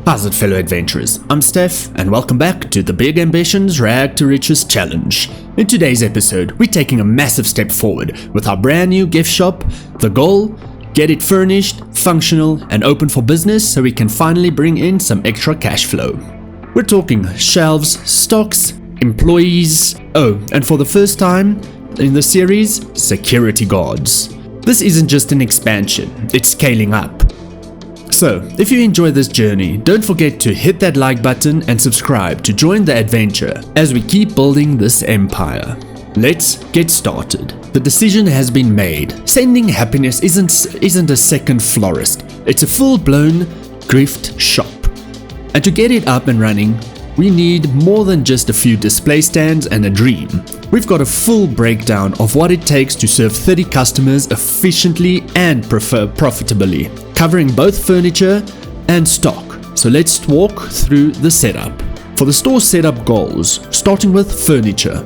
How's it, fellow adventurers? I'm Steph, and welcome back to the Big Ambitions Rag to Riches Challenge. In today's episode, we're taking a massive step forward with our brand new gift shop. The goal? Get it furnished, functional, and open for business so we can finally bring in some extra cash flow. We're talking shelves, stocks, employees, and for the first time in the series, security guards. This isn't just an expansion, it's scaling up. So, if you enjoy this journey, don't forget to hit that like button and subscribe to join the adventure as we keep building this empire. Let's get started. The decision has been made. Sending happiness isn't a second florist, it's a full-blown gift shop. And to get it up and running, we need more than just a few display stands and a dream. We've got a full breakdown of what it takes to serve 30 customers efficiently and profitably, covering both furniture and stock. So let's walk through the setup. For the store setup goals, starting with furniture.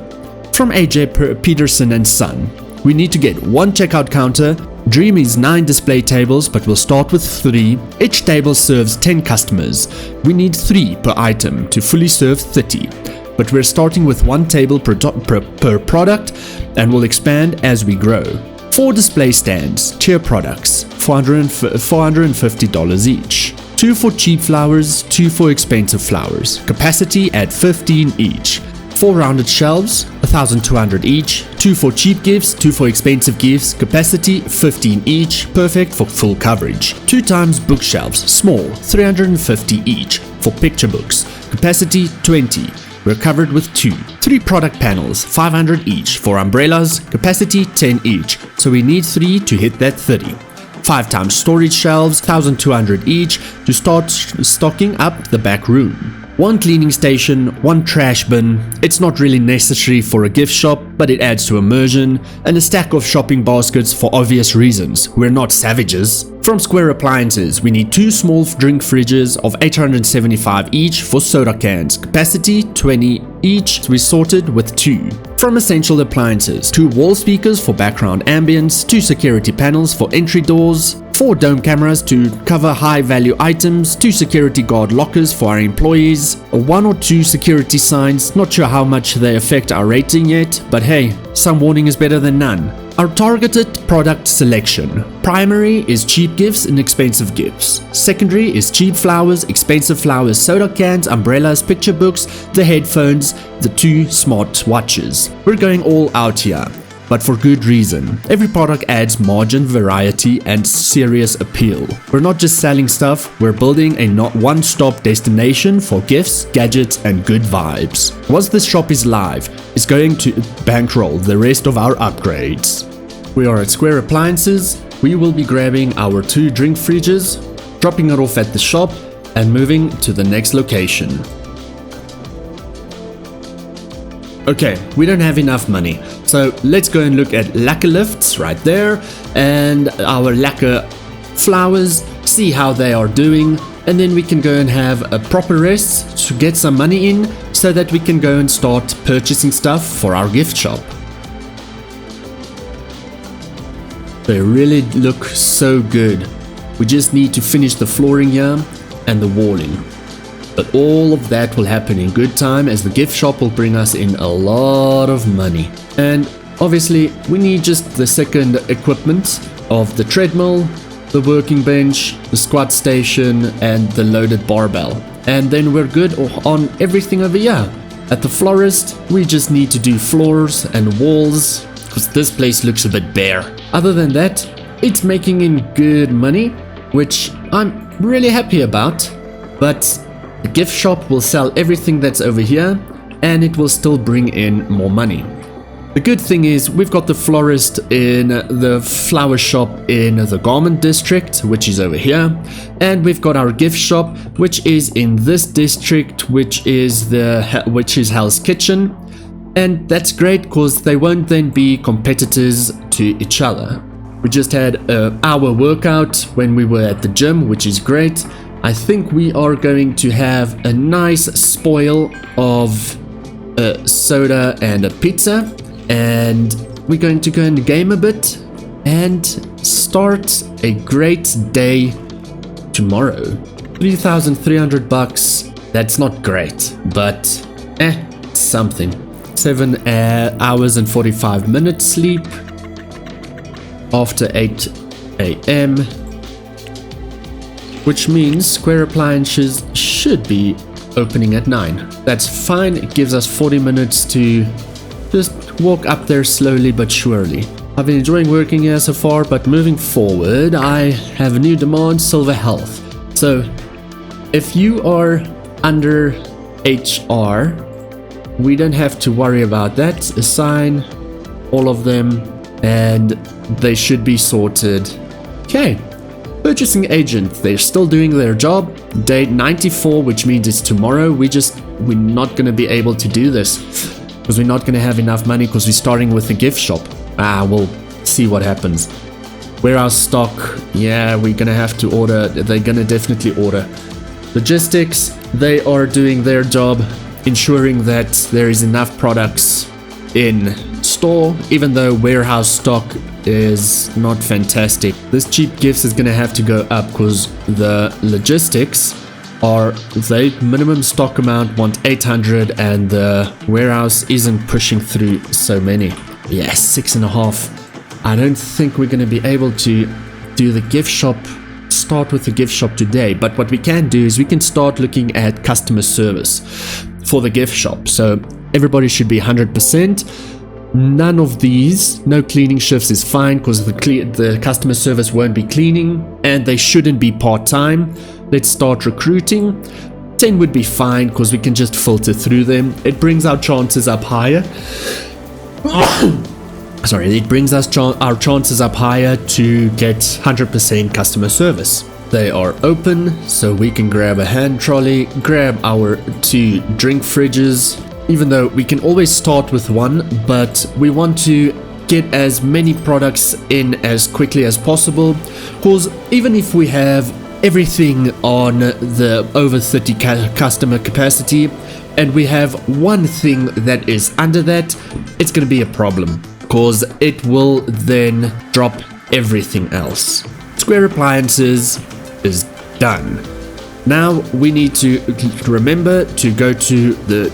From AJ Peterson and Son, we need to get one checkout counter. Dream is 9 display tables, but we'll start with 3. Each table serves 10 customers. We need 3 per item to fully serve 30. But we're starting with 1 table per product and will expand as we grow. 4 display stands, tier products, $450 each. 2 for cheap flowers, 2 for expensive flowers. Capacity at 15 each. 4 rounded shelves, $1,200 each. 2 for cheap gifts, 2 for expensive gifts. Capacity 15 each, perfect for full coverage. 2 times bookshelves, small, $350 each for picture books. Capacity 20. We're covered with 2. 3 product panels, $500 each for umbrellas. Capacity 10 each, so we need 3 to hit that 30. 5 times storage shelves, $1,200 each to start stocking up the back room. 1 cleaning station, 1 trash bin. It's not really necessary for a gift shop, but it adds to immersion. And a stack of shopping baskets for obvious reasons. We're not savages. From Square Appliances, we need 2 small drink fridges of $875 each for soda cans. Capacity 20 each, we sorted with 2. From Essential Appliances, 2 wall speakers for background ambience, 2 security panels for entry doors, 4 dome cameras to cover high-value items, 2 security guard lockers for our employees, 1 or 2 security signs. Not sure how much they affect our rating yet, but hey, some warning is better than none. Our targeted product selection. Primary is cheap gifts and expensive gifts. Secondary is cheap flowers, expensive flowers, soda cans, umbrellas, picture books, the headphones, the 2 smart watches. We're going all out here, but for good reason. Every product adds margin, variety, and serious appeal. We're not just selling stuff, we're building a one-stop destination for gifts, gadgets, and good vibes. Once this shop is live, it's going to bankroll the rest of our upgrades. We are at Square Appliances. We will be grabbing our 2 drink fridges, dropping it off at the shop, and moving to the next location. Okay, we don't have enough money, so let's go and look at lacquer lifts right there and our lacquer flowers, see how they are doing, and then we can go and have a proper rest to get some money in so that we can go and start purchasing stuff for our gift shop. They really look so good. We just need to finish the flooring here and the walling. But all of that will happen in good time as the gift shop will bring us in a lot of money. And obviously we need just the second equipment of the treadmill, the working bench, the squat station, and the loaded barbell. And then we're good on everything over here. At the florist, we just need to do floors and walls because this place looks a bit bare. Other than that, it's making in good money, which I'm really happy about. But the gift shop will sell everything that's over here and it will still bring in more money. The good thing is we've got the florist in the flower shop in the garment district, which is over here, and we've got our gift shop, which is in this district, which is Hell's Kitchen, and that's great because they won't then be competitors to each other. We just had an hour workout when we were at the gym, which is great. I think we are going to have a nice spoil of a soda and a pizza. And we're going to go and game a bit and start a great day tomorrow. $3,300 bucks. That's not great, but something. 7 hours and 45 minutes sleep after 8 a.m. which means Square Appliances should be opening at 9. That's fine. It gives us 40 minutes to just walk up there slowly but surely. I've been enjoying working here so far, but moving forward, I have a new demand: silver health. So if you are under HR, we don't have to worry about that. Assign all of them and they should be sorted. Okay. Purchasing agent, they're still doing their job. Day 94, which means it's tomorrow. We're not going to be able to do this because we're not going to have enough money because we're starting with a gift shop. We'll see what happens. Warehouse stock, yeah, we're going to have to order. They're going to definitely order. Logistics, they are doing their job, ensuring that there is enough products in store, even though warehouse stock is not fantastic. This cheap gifts is gonna have to go up because the logistics are, the minimum stock amount want 800 and the warehouse isn't pushing through so many. Yes, 6.5. I don't think we're gonna be able to do the gift shop, start with the gift shop today, but what we can do is we can start looking at customer service for the gift shop. So everybody should be 100%. None of these, no cleaning shifts is fine because the customer service won't be cleaning and they shouldn't be part-time. Let's start recruiting. 10 would be fine because we can just filter through them. It brings our chances up higher. Sorry, it brings us our chances up higher to get 100% customer service. They are open, so we can grab a hand trolley, grab our 2 drink fridges, even though we can always start with 1, but we want to get as many products in as quickly as possible, because even if we have everything on the over 30 customer capacity and we have one thing that is under that, it's going to be a problem, because it will then drop everything else. Square Appliances is done. Now we need to remember to go to the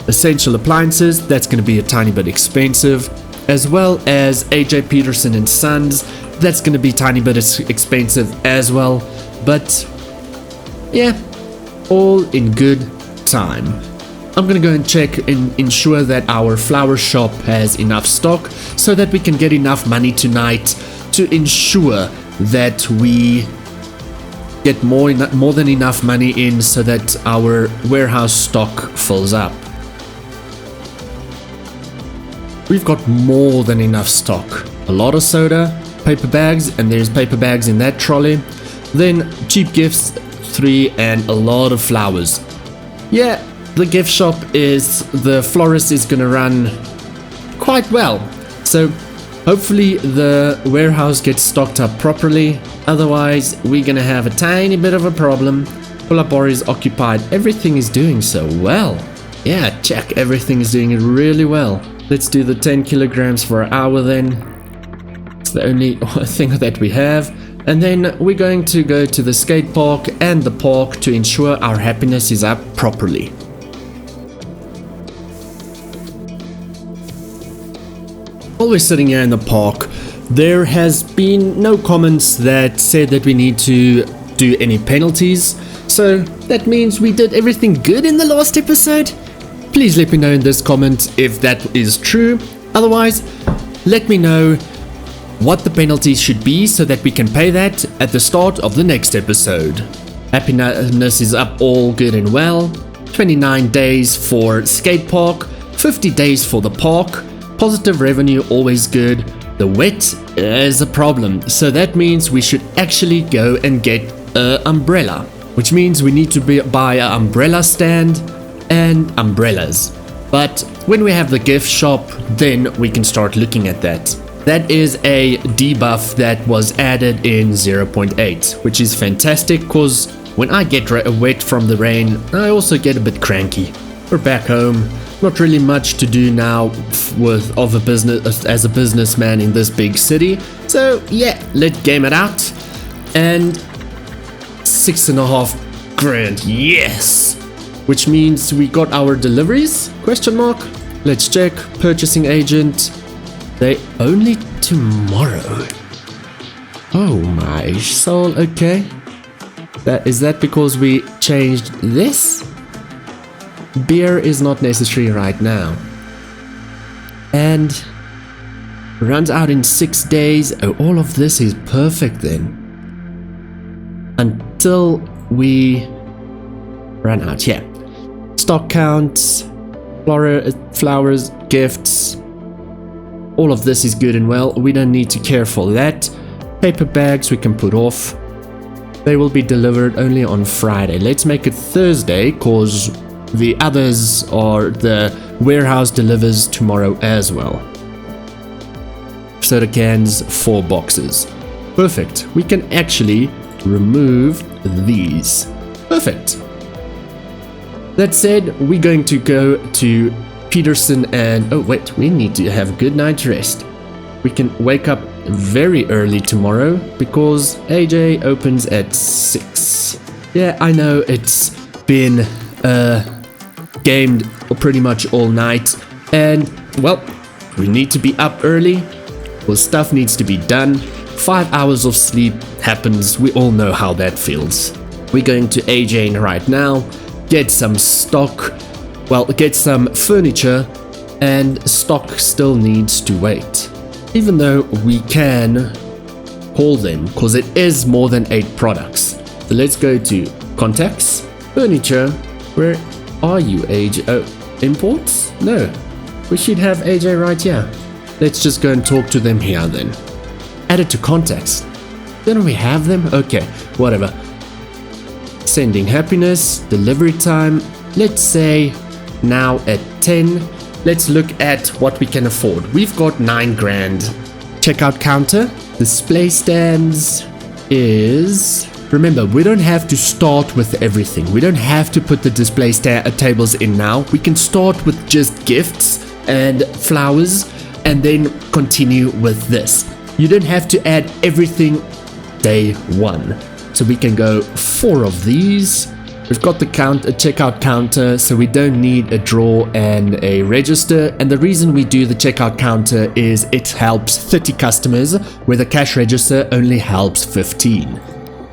essential appliances. That's going to be a tiny bit expensive, as well as AJ Peterson and Sons. That's going to be a tiny bit expensive as well, but yeah, all in good time. I'm going to go and check and ensure that our flower shop has enough stock so that we can get enough money tonight to ensure that we get more than enough money in so that our warehouse stock fills up. We've got more than enough stock. A lot of soda, paper bags, and there's paper bags in that trolley. Then cheap gifts, 3, and a lot of flowers. Yeah, the gift shop the florist is gonna run quite well. So hopefully the warehouse gets stocked up properly. Otherwise, we're gonna have a tiny bit of a problem. Pull-up bar is occupied. Everything is doing so well. Yeah, check. Everything is doing it really well. Let's do the 10 kilograms for an hour then. It's the only thing that we have. And then we're going to go to the skate park and the park to ensure our happiness is up properly. While we're sitting here in the park, there has been no comments that said that we need to do any penalties. So that means we did everything good in the last episode. Please let me know in this comment if that is true. Otherwise, let me know what the penalties should be so that we can pay that at the start of the next episode. Happiness is up, all good and well. 29 days for skate park, 50 days for the park. Positive revenue, always good. The wet is a problem, so that means we should actually go and get an umbrella, which means we need to buy an umbrella stand and umbrellas. But when we have the gift shop, then we can start looking at that. That is a debuff that was added in 0.8, which is fantastic because when I get wet from the rain, I also get a bit cranky. We're back home. Not really much to do now as a businessman in this big city. So yeah, let's game it out and 6.5 grand. Yes! Which means we got our deliveries? Question mark. Let's check. Purchasing agent. They only tomorrow. Oh my soul. Okay. Is that because we changed this? Beer is not necessary right now. And runs out in 6 days. Oh, all of this is perfect then. Until we run out. Yeah. Stock counts, flowers, gifts. All of this is good and well. We don't need to care for that. Paper bags we can put off. They will be delivered only on Friday. Let's make it Thursday, cause the others or the warehouse delivers tomorrow as well. Soda cans, 4 boxes. Perfect. We can actually remove these. Perfect. That said, we're going to go to Peterson and... Oh wait, we need to have a good night's rest. We can wake up very early tomorrow because AJ opens at 6. Yeah, I know it's been gamed pretty much all night, and well, we need to be up early. Well, stuff needs to be done. 5 hours of sleep happens. We all know how that feels. We're going to AJ right now, get some stock, well, get some furniture, and stock still needs to wait. Even though we can call them, because it is more than 8 products. So let's go to contacts, furniture. Where are you, AJ? Oh, imports? No, we should have AJ right here. Let's just go and talk to them here then. Add it to contacts. Don't we have them? Okay, whatever. Sending happiness, delivery time. Let's say now at 10. Let's look at what we can afford. We've got 9 grand. Checkout counter. Display stands is... Remember, we don't have to start with everything. We don't have to put the display tables in now. We can start with just gifts and flowers and then continue with this. You don't have to add everything day 1. So we can go 4 of these. We've got the checkout counter, so we don't need a drawer and a register. And the reason we do the checkout counter is it helps 30 customers, where the cash register only helps 15.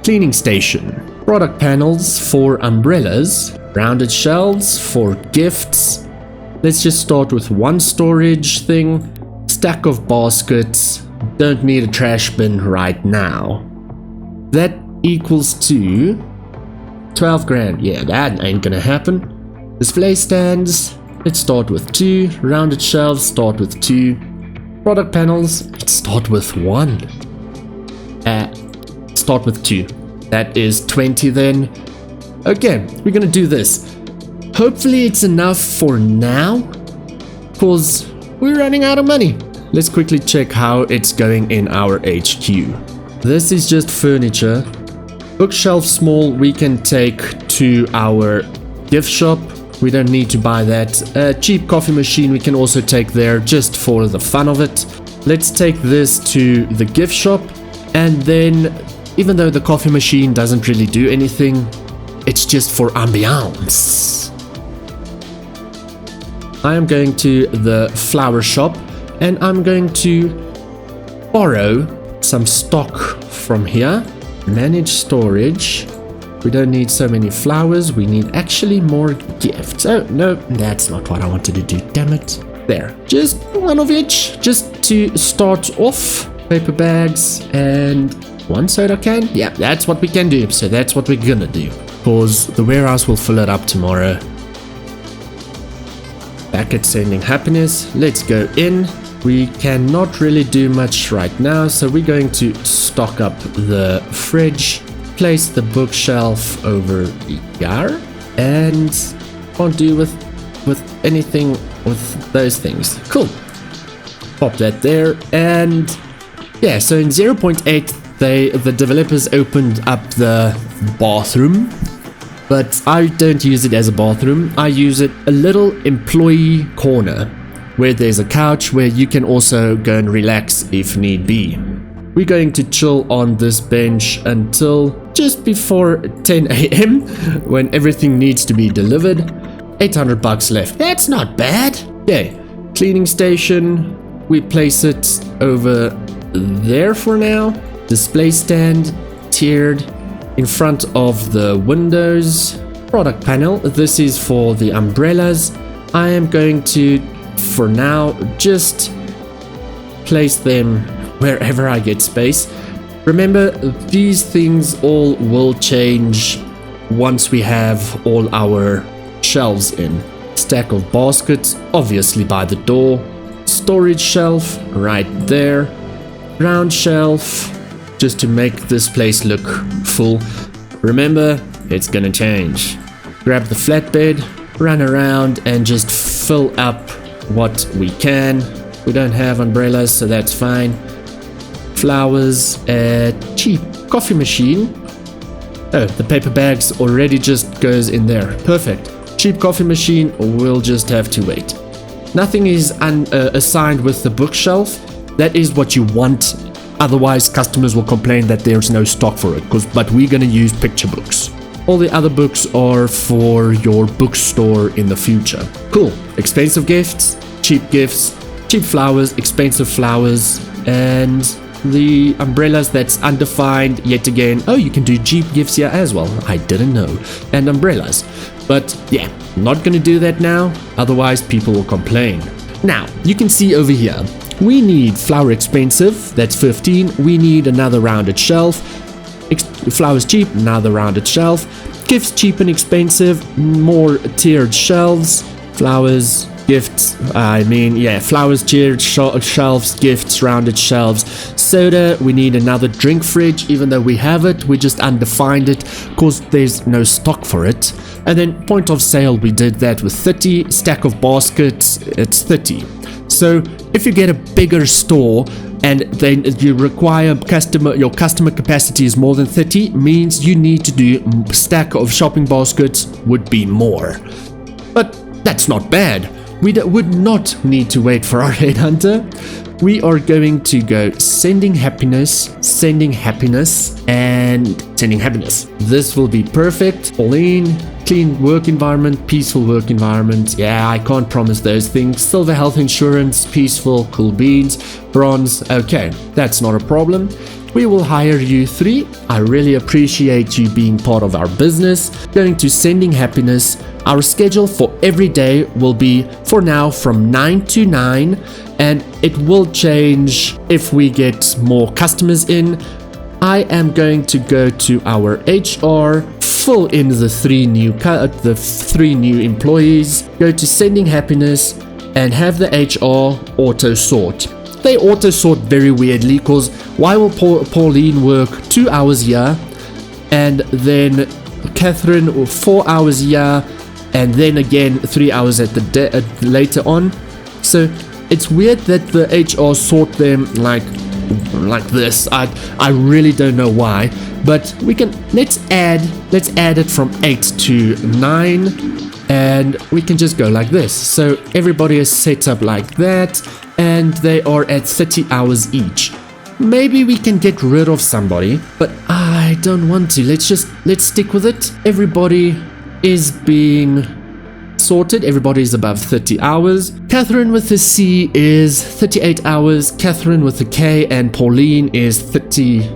Cleaning station. Product panels for umbrellas. Rounded shelves for gifts. Let's just start with 1 storage thing. Stack of baskets. Don't need a trash bin right now. That equals to 12 grand. Yeah, that ain't gonna happen. Display stands. Let's start with 2. Rounded shelves. Start with 2. Product panels. Let's start with 1. Start with 2. That is 20 then. Okay, we're gonna do this. Hopefully it's enough for now, cause we're running out of money. Let's quickly check how it's going in our HQ. This is just furniture. Bookshelf small we can take to our gift shop. We don't need to buy that. A cheap coffee machine we can also take there just for the fun of it. Let's take this to the gift shop, and then even though the coffee machine doesn't really do anything, it's just for ambiance. I am going to the flower shop and I'm going to borrow some stock from here. Manage storage. We don't need so many flowers. We need actually more gifts. Oh, no, that's not what I wanted to do. Damn it. There. Just 1 of each. Just to start off. Paper bags and 1 soda can. Yeah, that's what we can do. So that's what we're gonna do. Because the warehouse will fill it up tomorrow. Back at sending happiness. Let's go in. We cannot really do much right now, so we're going to stock up the fridge, place the bookshelf over here, and can't do with anything with those things. Cool. Pop that there, and yeah, so in 0.8 the developers opened up the bathroom, but I don't use it as a bathroom. I use it a little employee corner, where there's a couch where you can also go and relax if need be. We're going to chill on this bench until just before 10 a.m. when everything needs to be delivered. $800 left. That's not bad. Okay, cleaning station. We place it over there for now. Display stand, tiered in front of the windows. Product panel. This is for the umbrellas. I am going to, for now, just place them wherever I get space. Remember, these things all will change once we have all our shelves in. Stack of baskets, obviously by the door. Storage shelf, right there. Round shelf, just to make this place look full. Remember, it's gonna change. Grab the flatbed, run around and just fill up what we can. We don't have umbrellas, so that's fine. Flowers, cheap coffee machine. Oh, the paper bags already just goes in there. Perfect. Cheap coffee machine will just have to wait. Nothing is assigned with the bookshelf. That is what you want. Otherwise, customers will complain that there's no stock for it. But we're going to use picture books. All the other books are for your bookstore in the future. Cool. Expensive gifts, cheap flowers, expensive flowers, and the umbrellas that's undefined yet again. Oh, you can do cheap gifts here as well. I didn't know. And umbrellas. But yeah, not gonna do that now. Otherwise, people will complain. Now, you can see over here, we need flower expensive. That's 15. We need another rounded shelf. Flowers cheap, another rounded shelf. Gifts cheap and expensive, more tiered shelves. Flowers, gifts, flowers, tiered shelves, gifts, rounded shelves. Soda, we need another drink fridge, even though we have it, we just undefined it because there's no stock for it. And then point of sale, we did that with 30. Stack of baskets, it's 30. So if you get a bigger store and then you require your customer capacity is more than 30, means you need to do stack of shopping baskets would be more. But that's not bad. We would not need to wait for our headhunter. We are going to go sending happiness, and sending happiness. This will be perfect. Pauline, clean work environment, peaceful work environment. Yeah, I can't promise those things. Silver health insurance, peaceful, cool beans, bronze. Okay, that's not a problem. We will hire you 3. I really appreciate you being part of our business. Going to sending happiness. Our schedule for every day will be, for now, from 9 to 9. And it will change if we get more customers in. I am going to go to our HR, fill in the 3 new employees, go to sending happiness, and have the HR auto sort. They auto sort very weirdly because why will Pauline work 2 hours here and then Catherine 4 hours here and then again 3 hours at the later on? So it's weird that the HR sort them like this. I really don't know why, but we can let's add it from 8 to 9 and we can just go like this. So everybody is set up like that and they are at 30 hours each. Maybe we can get rid of somebody, but I don't want to. Let's stick with it. Everybody is being sorted. Everybody is above 30 hours. Catherine with the C is 38 hours. Catherine with the K and Pauline is 30.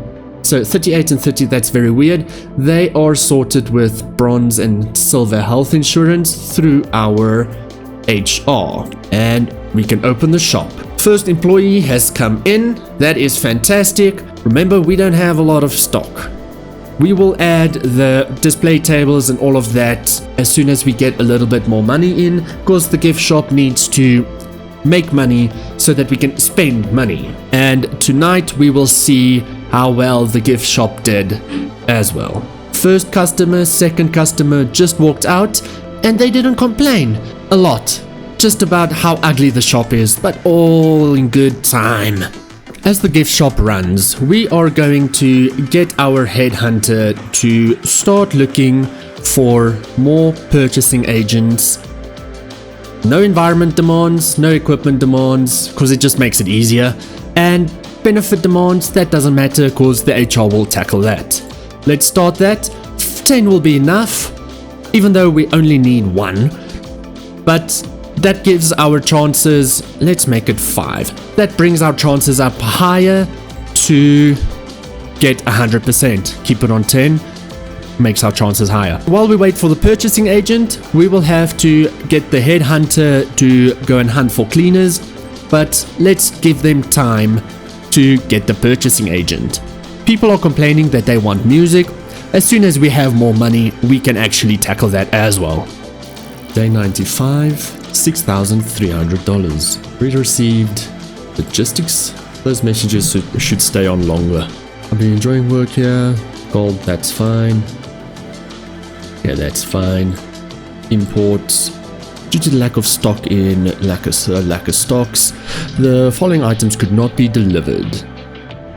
So 38 and 30, that's very weird. They are sorted with bronze and silver health insurance through our HR. And we can open the shop. First employee has come in. That is fantastic. Remember, we don't have a lot of stock. We will add the display tables and all of that as soon as we get a little bit more money in, because the gift shop needs to make money so that we can spend money. And tonight we will see how well the gift shop did as well. First customer, second customer just walked out and they didn't complain a lot. Just about how ugly the shop is, but all in good time. As the gift shop runs, we are going to get our headhunter to start looking for more purchasing agents. No environment demands, no equipment demands, because it just makes it easier. And benefit demands, that doesn't matter because the HR will tackle that. let's start that. 10 will be enough, even though we only need 1. But that gives our chances, let's make it 5. That brings our chances up higher to get 100%. Keep it on 10, makes our chances higher. While we wait for the purchasing agent, we will have to get the headhunter to go and hunt for cleaners, but let's give them time to get the purchasing agent. People are complaining that they want music. As soon as we have more money, we can actually tackle that as well. Day 95, $6,300. We received logistics. Those messages should stay on longer. I've been enjoying work here. Gold, that's fine. Yeah, that's fine. Imports. Due to the lack of stock in lack of stocks, the following items could not be delivered.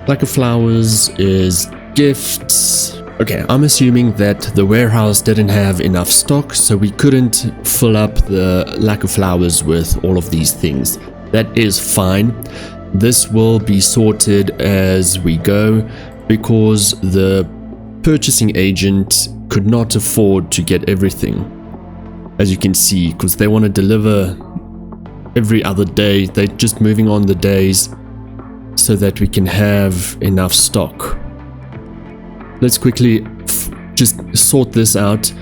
Lack of flowers is gifts. Okay, I'm assuming that the warehouse didn't have enough stock, so we couldn't fill up the lack of flowers with all of these things. That is fine. This will be sorted as we go because the purchasing agent could not afford to get everything. As you can see, because they want to deliver every other day, they're just moving on the days so that we can have enough stock. Let's quickly just sort this out.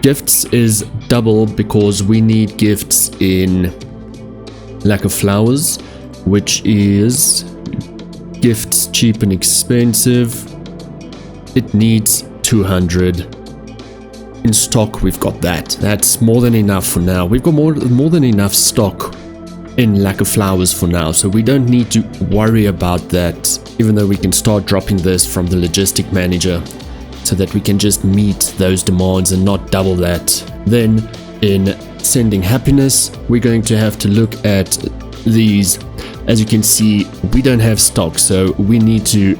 Gifts is double because we need gifts in lack of flowers, which is gifts cheap and expensive. It needs 200. In stock, we've got that. That's more than enough for now. We've got more than enough stock in lack of flowers for now, so we don't need to worry about that, even though we can start dropping this from the logistic manager so that we can just meet those demands and not double that. Then in sending happiness, we're going to have to look at these. As you can see, we don't have stock, so we need to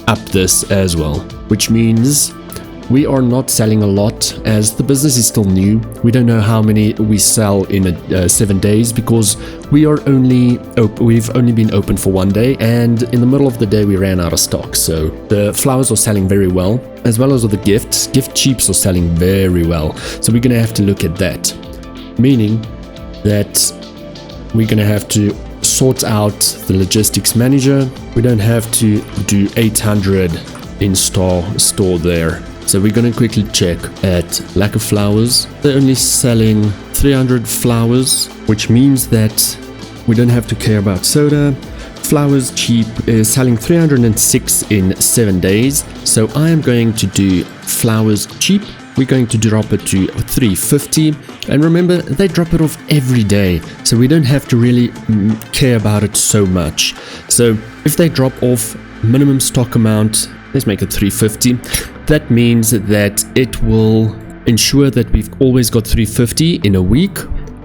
up this as well, which means we are not selling a lot as the business is still new. We don't know how many we sell in 7 days because we've only been open for 1 day, and in the middle of the day we ran out of stock. So the flowers are selling very well, as well as the gifts. Gift cheaps are selling very well. So we're gonna have to look at that, meaning that we're gonna have to sort out the logistics manager. We don't have to do 800 in store there. So we're going to quickly check at lack of flowers. They're only selling 300 flowers, which means that we don't have to care about soda. Flowers cheap is selling 306 in 7 days. So I am going to do flowers cheap. We're going to drop it to 350. And remember, they drop it off every day, so we don't have to really care about it so much. So if they drop off minimum stock amount, let's make it 350. That means that it will ensure that we've always got 350 in a week,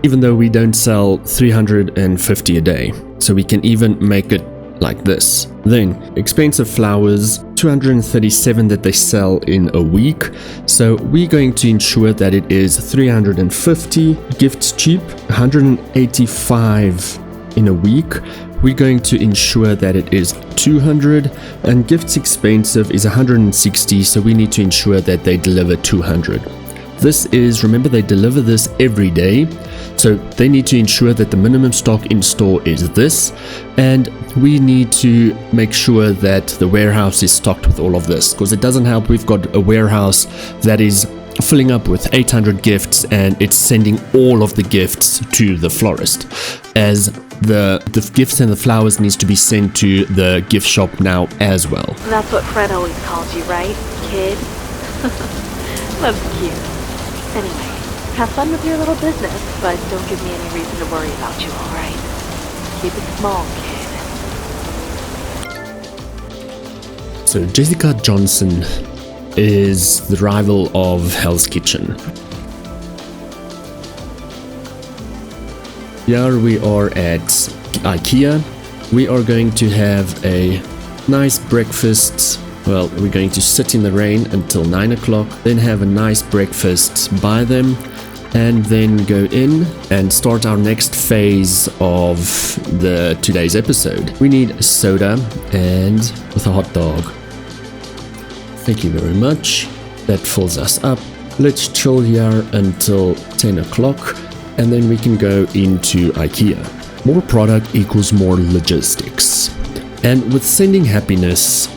even though we don't sell 350 a day. So we can even make it like this. Then expensive flowers, 237 that they sell in a week. So we're going to ensure that it is 350. Gifts cheap, 185 in a week. We're going to ensure that it is 200, and gifts expensive is 160, so we need to ensure that they deliver 200. This is, remember, they deliver this every day, so they need to ensure that the minimum stock in store is this, and we need to make sure that the warehouse is stocked with all of this, because it doesn't help we've got a warehouse that is filling up with 800 gifts and it's sending all of the gifts to the florist, as the gifts and the flowers needs to be sent to the gift shop now as well. That's what Fred always calls you, right, kid? That's cute. Anyway, have fun with your little business, but don't give me any reason to worry about you, alright? Keep it small, kid. So Jessica Johnson is the rival of Hell's Kitchen. Here we are at IKEA. We are going to have a nice breakfast. Well, we're going to sit in the rain until 9 o'clock, then have a nice breakfast by them, and then go in and start our next phase of today's episode. We need a soda and with a hot dog. Thank you very much. That fills us up. Let's chill here until 10 o'clock and then we can go into IKEA. More product equals more logistics. And with sending happiness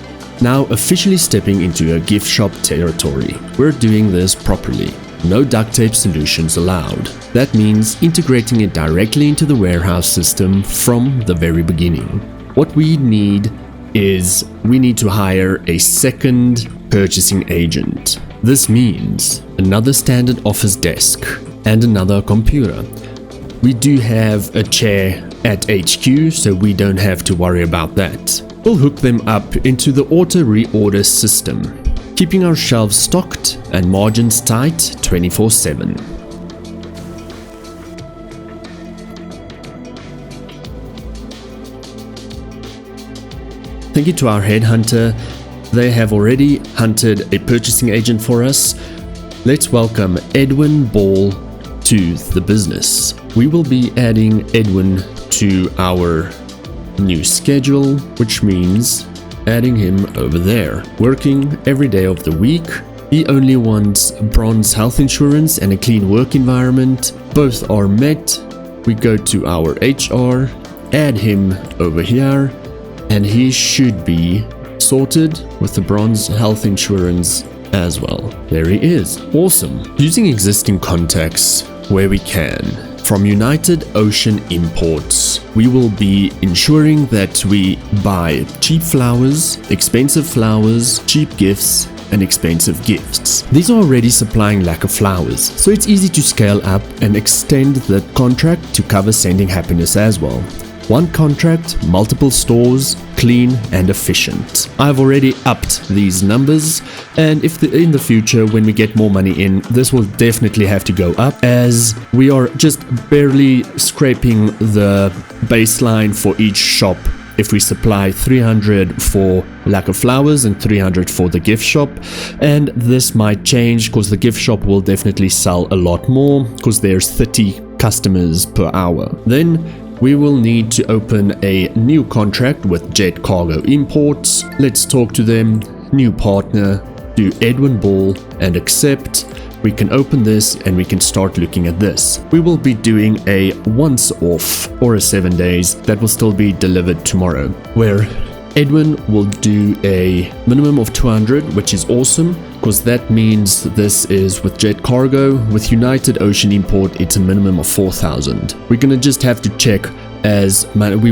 now officially stepping into a gift shop territory, we're doing this properly. No duct tape solutions allowed. That means integrating it directly into the warehouse system from the very beginning. What we need is we need to hire a second purchasing agent. This means another standard office desk and another computer. We do have a chair at HQ, so we don't have to worry about that. We'll hook them up into the auto reorder system, keeping our shelves stocked and margins tight 24/7. Thank you to our headhunter. They have already hunted a purchasing agent for us. Let's welcome Edwin Ball to the business. We will be adding Edwin to our new schedule, which means adding him over there, working every day of the week. He only wants bronze health insurance and a clean work environment. Both are met. We go to our HR, add him over here, and he should be sorted with the bronze health insurance as well. There he is. Awesome. Using existing contacts where we can. From United Ocean Imports, we will be ensuring that we buy cheap flowers, expensive flowers, cheap gifts, and expensive gifts. These are already supplying lack of flowers, so it's easy to scale up and extend the contract to cover sending happiness as well. One contract, multiple stores, clean and efficient. I've already upped these numbers, and if in the future when we get more money in, this will definitely have to go up, as we are just barely scraping the baseline for each shop. If we supply 300 for lack of flowers and 300 for the gift shop, and this might change because the gift shop will definitely sell a lot more because there's 30 customers per hour. Then we will need to open a new contract with Jet Cargo Imports. Let's talk to them. New partner, do Edwin Ball and accept. We can open this and we can start looking at this. We will be doing a once off or a 7 days that will still be delivered tomorrow, where Edwin will do a minimum of 200, which is awesome because that means this is with Jet Cargo. With United Ocean Import, it's a minimum of 4,000. We're gonna just have to check, as we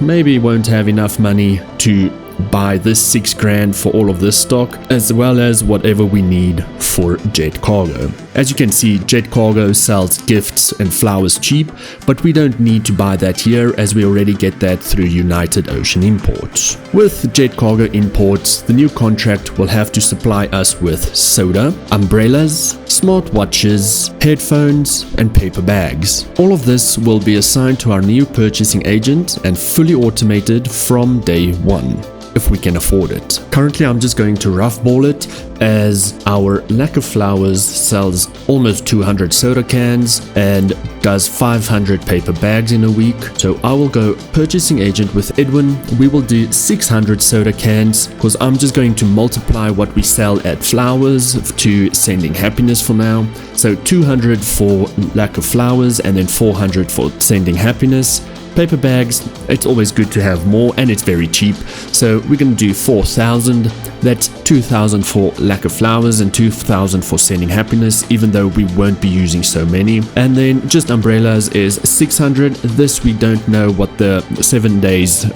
maybe won't have enough money to buy this 6 grand for all of this stock, as well as whatever we need for Jet Cargo. As you can see, Jet Cargo sells gifts and flowers cheap, but we don't need to buy that here as we already get that through United Ocean Imports. With Jet Cargo Imports, the new contract will have to supply us with soda, umbrellas, smartwatches, headphones, and paper bags. All of this will be assigned to our new purchasing agent and fully automated from day one, if we can afford it. Currently, I'm just going to roughball it, as our lack of flowers sells almost 200 soda cans and does 500 paper bags in a week. So I will go purchasing agent with Edwin. We will do 600 soda cans because I'm just going to multiply what we sell at flowers to sending happiness for now. So 200 for lack of flowers and then 400 for sending happiness. Paper bags, it's always good to have more and it's very cheap, so we're going to do 4,000. That's 2,000 for lack of flowers and 2,000 for sending happiness, even though we won't be using so many. And then just umbrellas is 600. This we don't know what the 7 days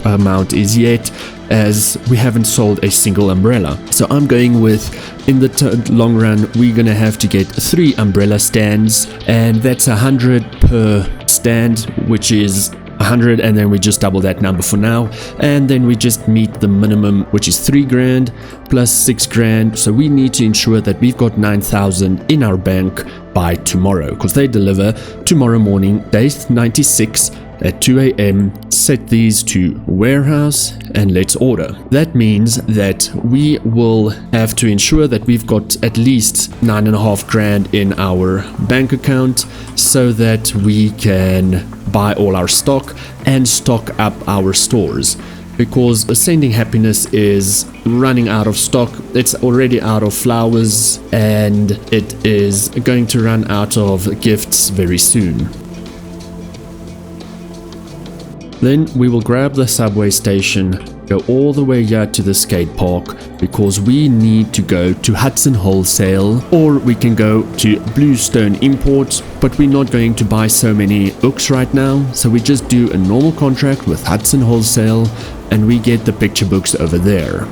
amount is yet, as we haven't sold a single umbrella. So I'm going with, in the long run, we're gonna have to get 3 umbrella stands, and that's 100 per stand, which is 100, and then we just double that number for now, and then we just meet the minimum, which is 3 grand plus 6 grand. So we need to ensure that we've got 9,000 in our bank by tomorrow, because they deliver tomorrow morning, day 96 at 2 a.m. Set these to warehouse and let's order. That means that we will have to ensure that we've got at least 9.5 grand in our bank account so that we can buy all our stock and stock up our stores. because Sending Happiness is running out of stock. It's already out of flowers and it is going to run out of gifts very soon. Then we will grab the subway station, go all the way here to the skate park because we need to go to Hudson Wholesale, or we can go to Bluestone Import, but we're not going to buy so many books right now, so we just do a normal contract with Hudson Wholesale and we get the picture books over there.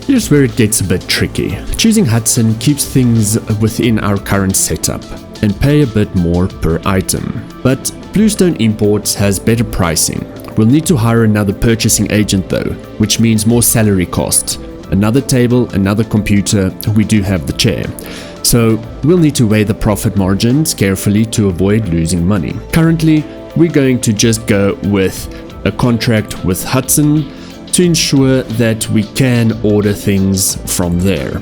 Here's where it gets a bit tricky. Choosing Hudson keeps things within our current setup and pay a bit more per item. But Bluestone Imports has better pricing. We'll need to hire another purchasing agent though, which means more salary costs. Another table, another computer, we do have the chair. So we'll need to weigh the profit margins carefully to avoid losing money. Currently, we're going to just go with a contract with Hudson to ensure that we can order things from there.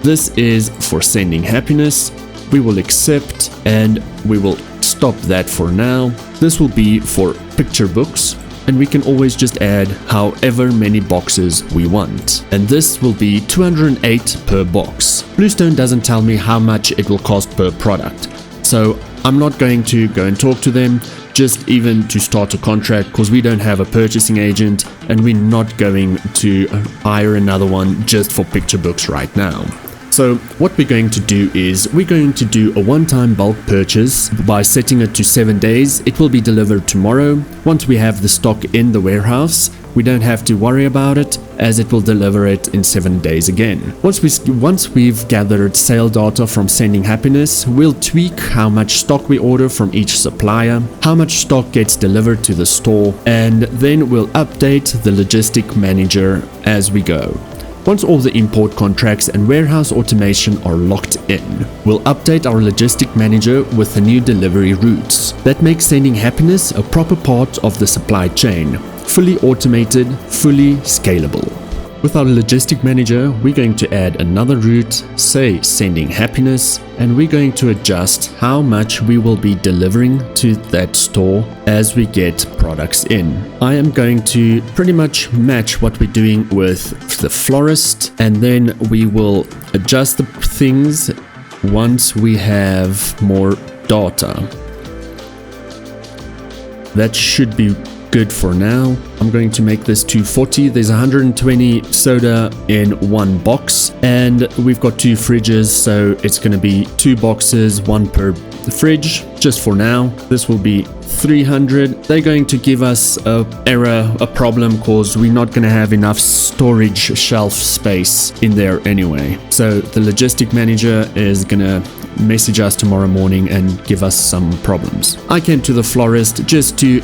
This is for Sending Happiness. We will accept and we will stop that for now. This will be for picture books and we can always just add however many boxes we want. And this will be 208 per box. Bluestone doesn't tell me how much it will cost per product. So I'm not going to go and talk to them just even to start a contract because we don't have a purchasing agent and we're not going to hire another one just for picture books right now. So what we're going to do is we're going to do a one-time bulk purchase by setting it to 7 days. It will be delivered tomorrow. Once we have the stock in the warehouse, we don't have to worry about it as it will deliver it in 7 days again. Once we've gathered sale data from Sending Happiness, we'll tweak how much stock we order from each supplier, how much stock gets delivered to the store, and then we'll update the logistic manager as we go. Once all the import contracts and warehouse automation are locked in, we'll update our logistic manager with the new delivery routes. That makes Sending Happiness a proper part of the supply chain, fully automated, fully scalable. With our logistic manager, we're going to add another route, say Sending Happiness, and we're going to adjust how much we will be delivering to that store as we get products in. I am going to pretty much match what we're doing with the florist, and then we will adjust the things once we have more data. That should be good for now. I'm going to make this 240. There's 120 soda in one box and we've got 2 fridges, so it's going to be 2 boxes, 1 per fridge. Just for now, this will be 300. They're going to give us a problem because we're not going to have enough storage shelf space in there anyway. So the logistic manager is going to message us tomorrow morning and give us some problems. I came to the florist just to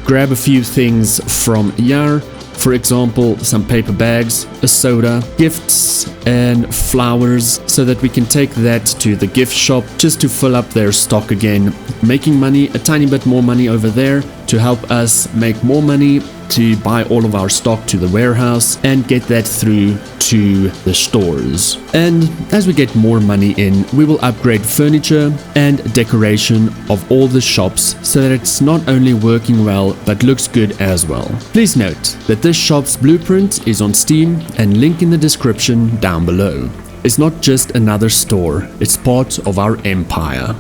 grab a few things from Yar. For example, some paper bags, a soda, gifts and flowers, so that we can take that to the gift shop just to fill up their stock again, making money, a tiny bit more money over there to help us make more money to buy all of our stock to the warehouse and get that through to the stores. And as we get more money in, we will upgrade furniture and decoration of all the shops so that it's not only working well but looks good as well. Please note that this shop's blueprint is on Steam and link in the description down below. It's not just another store, it's part of our empire.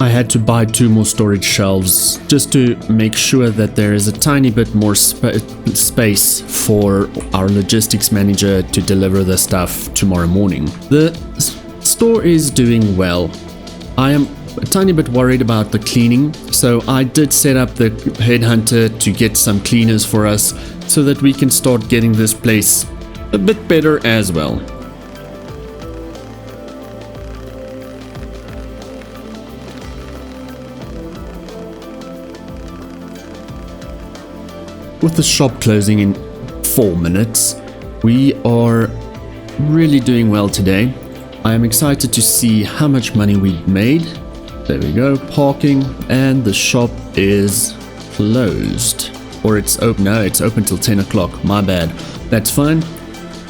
I had to buy 2 more storage shelves just to make sure that there is a tiny bit more space for our logistics manager to deliver the stuff tomorrow morning. The store is doing well. I am a tiny bit worried about the cleaning, so I did set up the headhunter to get some cleaners for us so that we can start getting this place a bit better as well. With the shop closing in 4 minutes, we are really doing well today. I am excited to see how much money we made There we go, parking, and the shop is closed. Or it's open, no, it's open till 10 o'clock, my bad. That's fine.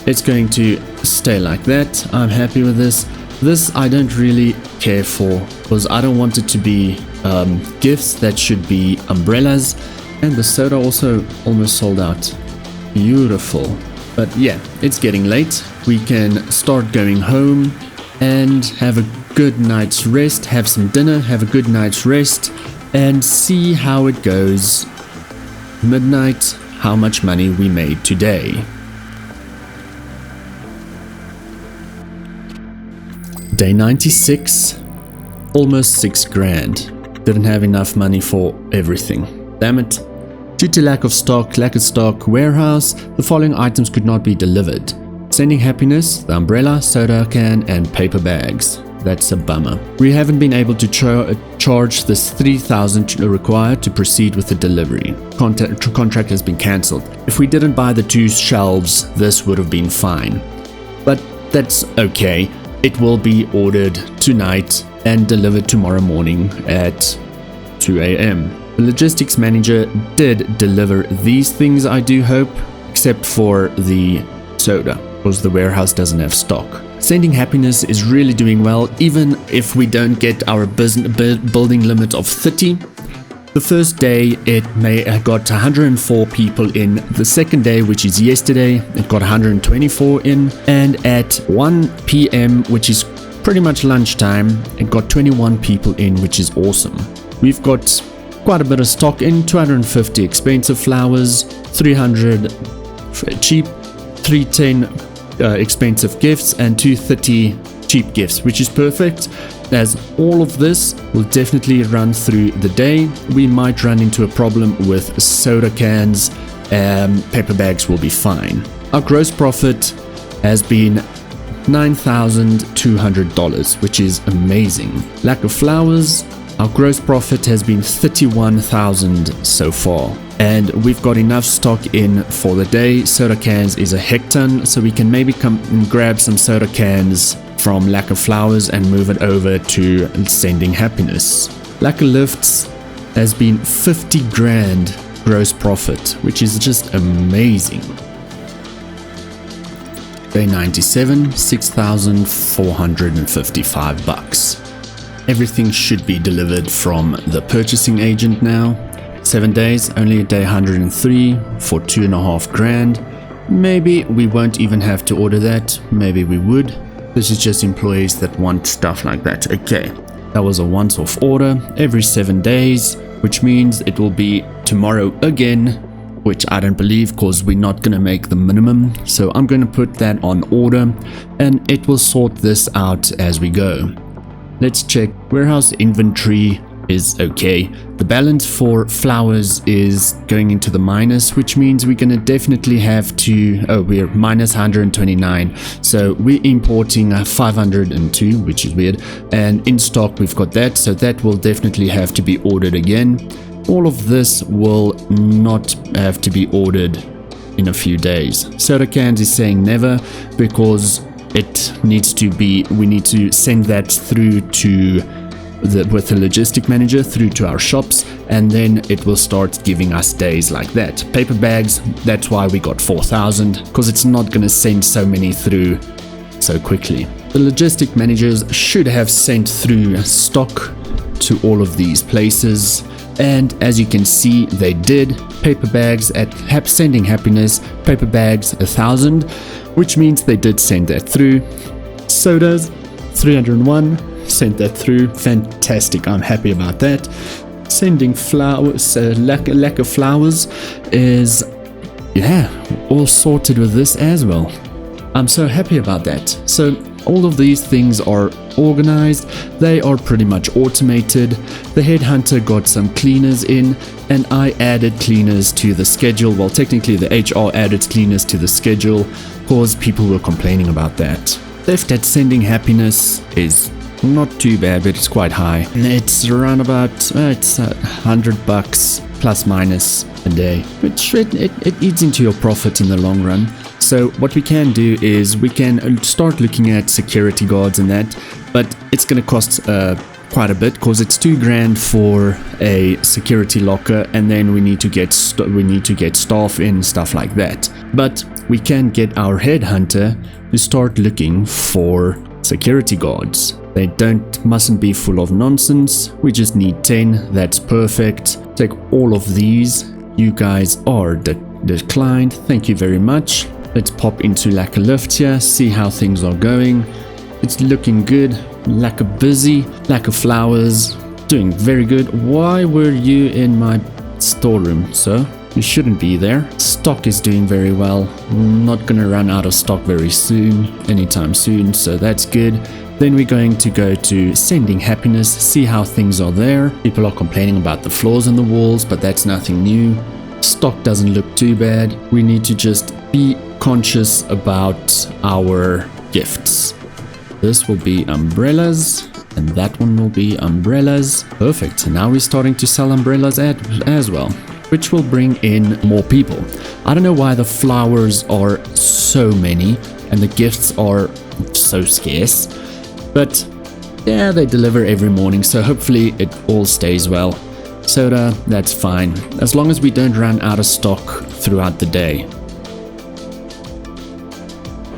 It's going to stay like that. I'm happy with this. This I don't really care for, because I don't want it to be gifts. That should be umbrellas. And the soda also almost sold out. Beautiful. But yeah, it's getting late. We can start going home and have a good night's rest, have some dinner, have a good night's rest, and see how it goes. Midnight, how much money we made today. Day 96, almost 6 grand. Didn't have enough money for everything. Damn it. Due to lack of stock, warehouse, the following items could not be delivered. Sending happiness, the umbrella, soda can, and paper bags. That's a bummer. We haven't been able to charge this $3,000 required to proceed with the delivery. Contract has been cancelled. If we didn't buy the 2 shelves, this would have been fine. But that's okay. It will be ordered tonight and delivered tomorrow morning at 2 a.m. The logistics manager did deliver these things, I do hope, except for the soda, because the warehouse doesn't have stock. Sending happiness is really doing well, even if we don't get our building limit of 30. The first day it got 104 people in. The second day, which is yesterday, it got 124 in. And at 1 p.m., which is pretty much lunchtime, it got 21 people in, which is awesome. We've got quite a bit of stock in, 250 expensive flowers, 300 cheap, 310 expensive gifts, and 230 cheap gifts, which is perfect, as all of this will definitely run through the day. We might run into a problem with soda cans, paper bags will be fine. Our gross profit has been $9,200, which is amazing. Lack of flowers, our gross profit has been $31,000 so far. And we've got enough stock in for the day. Soda cans is a hecton, so we can maybe come and grab some soda cans from Lack of Flowers and move it over to Sending Happiness. Lack of Lifts has been 50 grand gross profit, which is just amazing. Day 97, $6,455. Everything should be delivered from the purchasing agent now. 7 days, only a day 103 for 2.5 grand. Maybe we won't even have to order that. Maybe we would. This is just employees that want stuff like that. Okay, that was a once-off order every 7 days, which means it will be tomorrow again, which I don't believe because we're not going to make the minimum. So I'm going to put that on order and it will sort this out as we go. Let's check. Warehouse inventory is okay. The balance for flowers is going into the minus, which means we're going to definitely have to, we're minus 129, so we're importing 502, which is weird, and in stock we've got that, so that will definitely have to be ordered again. All of this will not have to be ordered in a few days. Soda cans is saying never, because it needs to be, we need to send that through to with the logistic manager through to our shops, and then it will start giving us days like that. Paper bags, that's why we got 4,000, because it's not going to send so many through so quickly. The logistic managers should have sent through stock to all of these places, and as you can see they did. Paper bags at Sending Happiness, paper bags 1,000, which means they did send that through. Sodas 301, sent that through. Fantastic, I'm happy about that. Sending flowers, lack of flowers is, yeah, all sorted with this as well. I'm so happy about that. So all of these things are organized, they are pretty much automated. The headhunter got some cleaners in, and I added cleaners to the schedule. Well, technically the HR added cleaners to the schedule because people were complaining about that. Theft at Sending Happiness is not too bad, but it's quite high. It's around about it's $100 plus minus a day, which it eats into your profit in the long run. So what we can do is we can start looking at security guards and that, but it's going to cost quite a bit because it's $2,000 for a security locker, and then we need to get staff in, stuff like that. But we can get our headhunter to start looking for security guards. They mustn't be full of nonsense. We just need 10. That's perfect. Take all of these. You guys are declined. Thank you very much. Let's pop into Lack of Lift here, see how things are going. It's looking good. Lack of Busy, Lack of Flowers, doing very good. Why were you in my storeroom, sir? You shouldn't be there. Stock is doing very well. Not gonna run out of stock very soon, anytime soon, so that's good. Then we're going to go to Sending Happiness, see how things are there. People are complaining about the flaws in the walls, but that's nothing new. Stock doesn't look too bad. We need to just be conscious about our gifts. This will be umbrellas, and that one will be umbrellas. Perfect. Now we're starting to sell umbrellas as well, which will bring in more people. I don't know why the flowers are so many and the gifts are so scarce, but yeah, they deliver every morning, so hopefully it all stays well. Soda, that's fine, as long as we don't run out of stock throughout the day.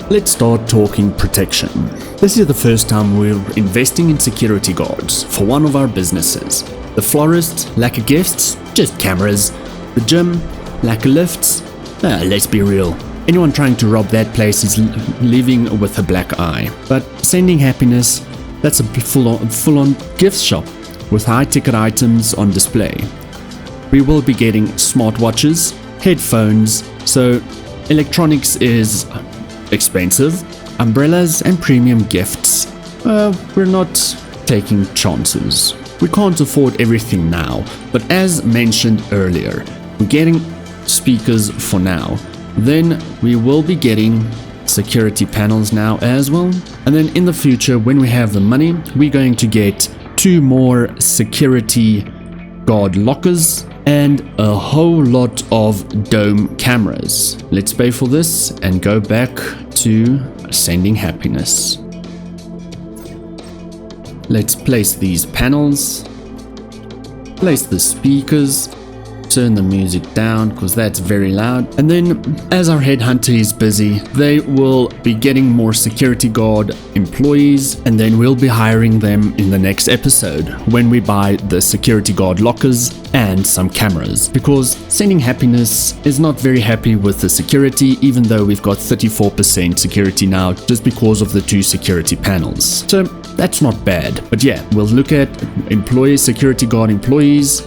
Let's start talking protection. This is the first time we're investing in security guards for one of our businesses. The florist, lack of gifts, just cameras. The gym, lack of lifts. Let's be real. Anyone trying to rob that place is leaving with a black eye. But Sending Happiness, that's a full-on gift shop with high-ticket items on display. We will be getting smartwatches, headphones, so electronics is expensive. Umbrellas and premium gifts. We're not taking chances. We can't afford everything now, but as mentioned earlier, we're getting speakers for now. Then we will be getting security panels now as well. And then in the future, when we have the money, we're going to get 2 more security guard lockers and a whole lot of dome cameras. Let's pay for this and go back to Sending Happiness. Let's place these panels, place the speakers, turn the music down because that's very loud. And then as our headhunter is busy, they will be getting more security guard employees, and then we'll be hiring them in the next episode when we buy the security guard lockers and some cameras, because Sending Happiness is not very happy with the security, even though we've got 34% security now just because of the 2 security panels. So that's not bad. But yeah, we'll look at security guard employees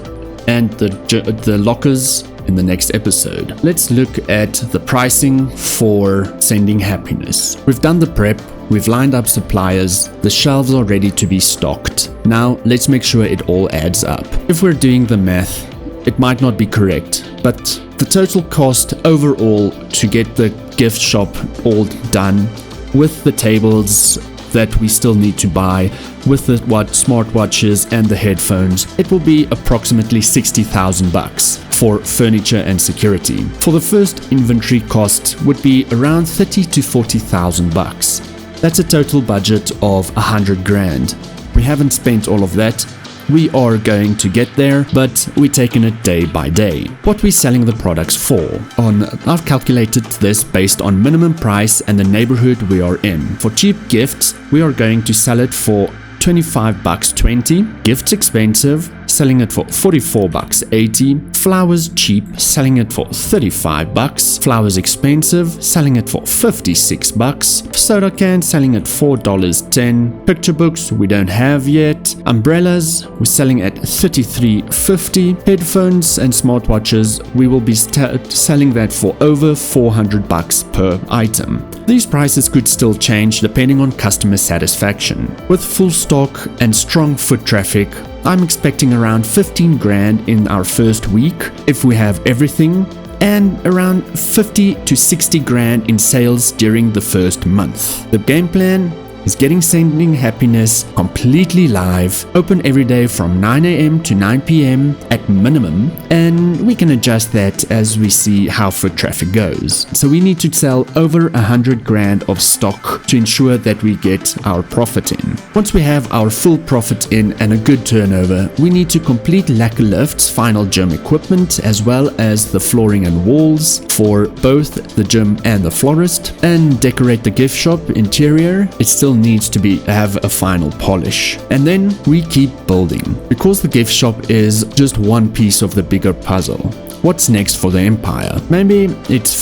and the lockers in the next episode. Let's look at the pricing for Sending Happiness. We've done the prep, we've lined up suppliers, the shelves are ready to be stocked. Now let's make sure it all adds up. If we're doing the math, it might not be correct, but the total cost overall to get the gift shop all done with the tables that we still need to buy, with the smartwatches and the headphones, it will be approximately $60,000 for furniture and security. For the first inventory cost would be around $30,000 to $40,000. That's a total budget of $100,000. We haven't spent all of that. We are going to get there, but we're taking it day by day. What we're selling the products for. I've calculated this based on minimum price and the neighborhood we are in. For cheap gifts, we are going to sell it for $25.20. Gifts expensive, selling it for $44.80. Flowers cheap, selling it for $35. Flowers expensive, selling it for $56. Soda can, selling at $4.10. Picture books we don't have yet. Umbrellas we're selling at $33.50. Headphones and smartwatches we will be selling that for over $400 per item. These prices could still change depending on customer satisfaction. With full stock and strong foot traffic, I'm expecting around $15,000 in our first week if we have everything, and around $50,000 to $60,000 in sales during the first month. The game plan is getting Sending Happiness completely live, open every day from 9 AM to 9 PM at minimum, and we can adjust that as we see how foot traffic goes. So we need to sell over 100 grand of stock to ensure that we get our profit in. Once we have our full profit in and a good turnover, we need to complete lacquer lifts, final gym equipment, as well as the flooring and walls for both the gym and the florist, and decorate the gift shop interior. It still needs to have a final polish. And then we keep building, because the gift shop is just one piece of the bigger puzzle. What's next for the empire? Maybe it's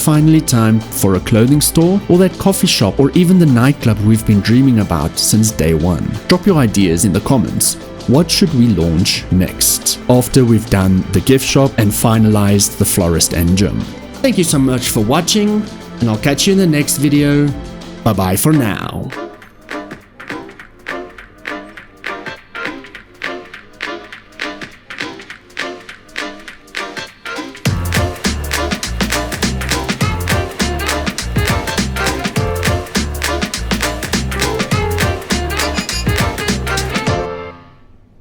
finally time for a clothing store, or that coffee shop, or even the nightclub we've been dreaming about since day one. Drop your ideas in the comments. What should we launch next, after we've done the gift shop and finalized the florist and gym? Thank you so much for watching, and I'll catch you in the next video. Bye bye for now.